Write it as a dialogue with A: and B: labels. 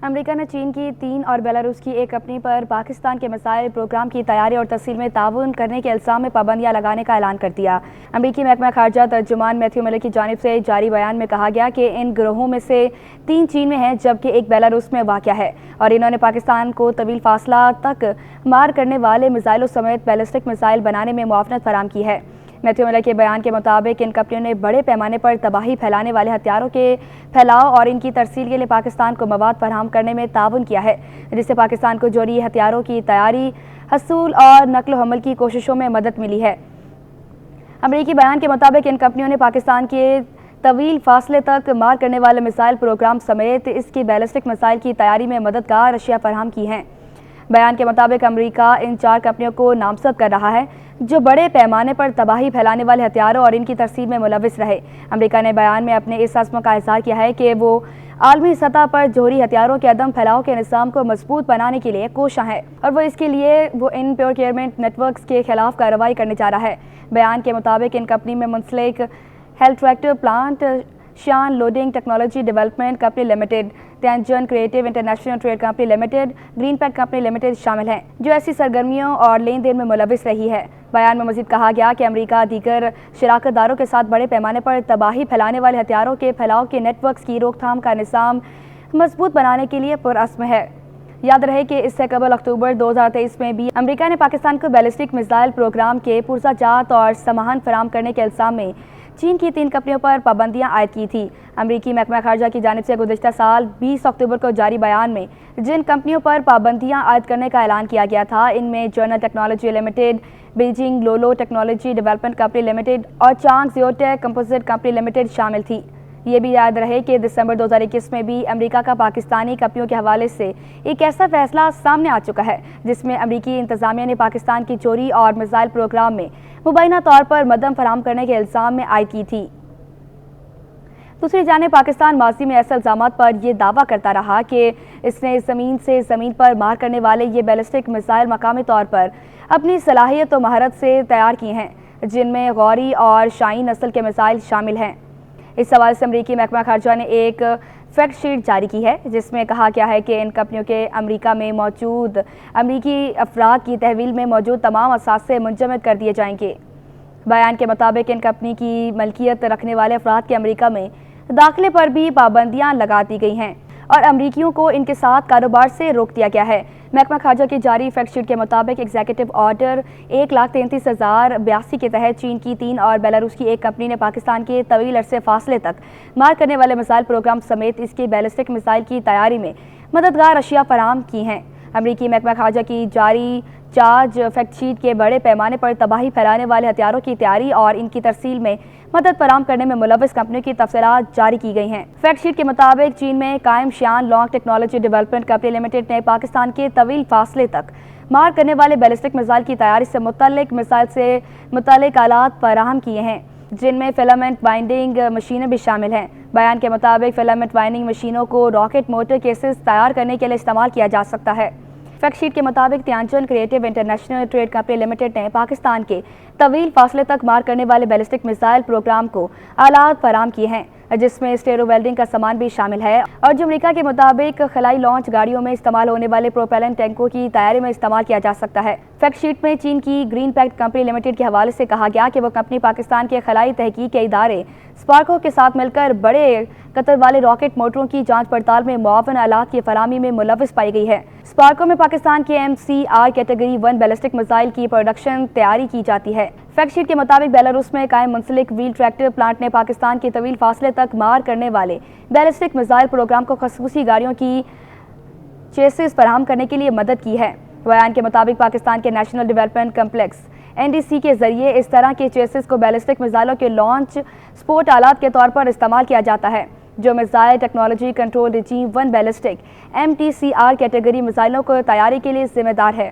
A: امریکہ نے چین کی 3 اور بیلاروس کی ایک کنپنی پر پاکستان کے میزائل پروگرام کی تیاری اور تسہیل میں تعاون کرنے کے الزام میں پابندیاں لگانے کا اعلان کر دیا۔ امریکی محکمہ خارجہ ترجمان میتھیو ملر کی جانب سے جاری بیان میں کہا گیا کہ ان گروہوں میں سے 3 چین میں ہیں جبکہ ایک بیلاروس میں واقع ہے اور انہوں نے پاکستان کو طویل فاصلہ تک مار کرنے والے میزائلوں سمیت بیلسٹک میزائل بنانے میں معاونت فراہم کی ہے۔ میتھیو ملر کے بیان کے مطابق ان کمپنیوں نے بڑے پیمانے پر تباہی پھیلانے والے ہتھیاروں کے پھیلاؤ اور ان کی ترسیل کے لیے پاکستان کو مواد فراہم کرنے میں تعاون کیا ہے، جس سے پاکستان کو جوہری ہتھیاروں کی تیاری، حصول اور نقل و حمل کی کوششوں میں مدد ملی ہے۔ امریکی بیان کے مطابق ان کمپنیوں نے پاکستان کے طویل فاصلے تک مار کرنے والے میزائل پروگرام سمیت اس کی بیلسٹک میزائل کی تیاری میں مددگار اشیاء فراہم کی ہیں۔ بیان کے مطابق امریکہ ان 4 کمپنیوں کو نامزد کر رہا ہے جو بڑے پیمانے پر تباہی پھیلانے والے ہتھیاروں اور ان کی ترسیل میں ملوث رہے۔ امریکہ نے بیان میں اپنے اس عزم کا اظہار کیا ہے کہ وہ عالمی سطح پر جوہری ہتھیاروں کے عدم پھیلاؤ کے نظام کو مضبوط بنانے کے لیے کوشاں ہے اور اس کے لیے وہ ان پروکیورمنٹ نیٹ ورکس کے خلاف کارروائی کرنے جا رہا ہے۔ بیان کے مطابق ان کمپنی میں منسلک ہیلیٹریکٹر plant, Shan loading technology development company limited, Tianjin creative international trade company limited, green pack company limited شامل ہیں جو ایسی سرگرمیوں اور لین دین میں ملوث رہی ہے۔ بیان میں مزید کہا گیا کہ امریکہ دیگر شراکت داروں کے ساتھ بڑے پیمانے پر تباہی پھیلانے والے ہتھیاروں کے پھیلاؤ کے نیٹ ورکس کی روک تھام کا نظام مضبوط بنانے کے لیے پرعزم ہے۔ یاد رہے کہ اس سے قبل اکتوبر 2023 میں بھی امریکہ نے پاکستان کو بیلسٹک میزائل پروگرام کے پرزہ جات اور سامان فراہم کرنے کے الزام میں چین کی 3 کمپنیوں پر پابندیاں عائد کی تھی۔ امریکی محکمہ خارجہ کی جانب سے گزشتہ سال 20 اکتوبر کو جاری بیان میں جن کمپنیوں پر پابندیاں عائد کرنے کا اعلان کیا گیا تھا ان میں جرنل ٹیکنالوجی لمیٹڈ، بیجنگ لولو ٹیکنالوجی ڈیولپمنٹ کمپنی لمیٹڈ اور چانگ زیوٹیک کمپوزٹ کمپنی لمیٹڈ شامل تھی۔ یہ بھی یاد رہے کہ دسمبر 2021 میں بھی امریکہ کا پاکستانی کمپنیوں کے حوالے سے ایک ایسا فیصلہ سامنے آ چکا ہے جس میں امریکی انتظامیہ نے پاکستان کی چوری اور میزائل پروگرام میں مبینہ طور پر مدد فراہم کرنے کے الزام میں عائد کی تھی۔ دوسری جانب پاکستان ماضی میں ایسے الزامات پر یہ دعویٰ کرتا رہا کہ اس نے زمین سے زمین پر مار کرنے والے یہ بیلسٹک میزائل مقامی طور پر اپنی صلاحیت و مہارت سے تیار کیے ہیں، جن میں غوری اور شاہین نسل کے میزائل شامل ہیں۔ اس حوالے سے امریکی محکمہ خارجہ نے ایک فیکٹ شیٹ جاری کی ہے جس میں کہا گیا ہے کہ ان کمپنیوں کے امریکہ میں موجود امریکی افراد کی تحویل میں موجود تمام اثاثے منجمد کر دیے جائیں گے۔ بیان کے مطابق ان کمپنی کی ملکیت رکھنے والے افراد کے امریکہ میں داخلے پر بھی پابندیاں لگا دی گئی ہیں اور امریکیوں کو ان کے ساتھ کاروبار سے روک دیا گیا ہے۔ محکمہ خارجہ کی جاری فیکٹ شیٹ کے مطابق ایگزیکٹو آرڈر 1,33,082 کے تحت چین کی 3 اور بیلاروس کی ایک کمپنی نے پاکستان کے طویل عرصے فاصلے تک مار کرنے والے میزائل پروگرام سمیت اس کی بیلسٹک میزائل کی تیاری میں مددگار اشیاء فراہم کی ہیں۔ امریکی محکمہ خارجہ کی جاری چارج فیکٹ شیٹ کے بڑے پیمانے پر تباہی پھیلانے والے ہتھیاروں کی تیاری اور ان کی ترسیل میں مدد فراہم کرنے میں ملوث کمپنیوں کی تفصیلات جاری کی گئی ہیں۔ فیکٹ شیٹ کے مطابق چین میں قائم شان long technology development company limited نے پاکستان کے طویل فاصلے تک مار کرنے والے بیلسٹک میزائل کی تیاری سے متعلق آلات فراہم کیے ہیں جن میں فلامنٹ بائنڈنگ مشینیں بھی شامل ہیں۔ بیان کے مطابق فلامنٹ بائنڈنگ مشینوں کو راکٹ موٹر کیسز تیار کرنے کے لیے استعمال کیا جا سکتا ہے۔ فیکٹ شیٹ کے مطابق Tianjin creative international trade company limited نے پاکستان کے طویل فاصلے تک مار کرنے والے بیلسٹک میزائل پروگرام کو آلات فراہم کیے ہیں جس میں اسٹیرو ویلڈنگ کا سامان بھی شامل ہے اور جو امریکہ کے مطابق خلائی لانچ گاڑیوں میں استعمال ہونے والے پروپیلنٹ ٹینکوں کی تیاری میں استعمال کیا جا سکتا ہے۔ فیکٹ شیٹ میں چین کی گرین پیک کمپنی لمیٹڈ کے حوالے سے کہا گیا کہ وہ کمپنی پاکستان کے خلائی تحقیق کے ادارے اسپارکو کے ساتھ مل کر بڑے قطر والے راکٹ موٹروں کی جانچ پڑتال میں معاون آلات کی فراہمی میں ملوث پائی گئی ہے۔ اسپارکو میں پاکستان کے MCR کیٹیگری 1 بیلسٹک میزائل کی پروڈکشن تیاری کی جاتی ہے۔ فیکٹ شیٹ کے مطابق بیلاروس میں قائم منسلک ویل ٹریکٹر پلانٹ نے پاکستان کے طویل فاصلے تک مار کرنے والے بیلسٹک میزائل پروگرام کو خصوصی گاڑیوں کی چیسز فراہم کرنے کے لیے مدد کی ہے۔ بیان کے مطابق پاکستان کے نیشنل ڈیولپمنٹ کمپلیکس NDC کے ذریعے اس طرح کے چیسز کو بیلسٹک میزائلوں کے لانچ سپورٹ آلات کے طور پر استعمال کیا جاتا ہے جو میزائل ٹیکنالوجی کنٹرول رجیم 1 بیلسٹک MTCR کیٹیگری میزائلوں کو تیاری کے لیے ذمہ دار ہے۔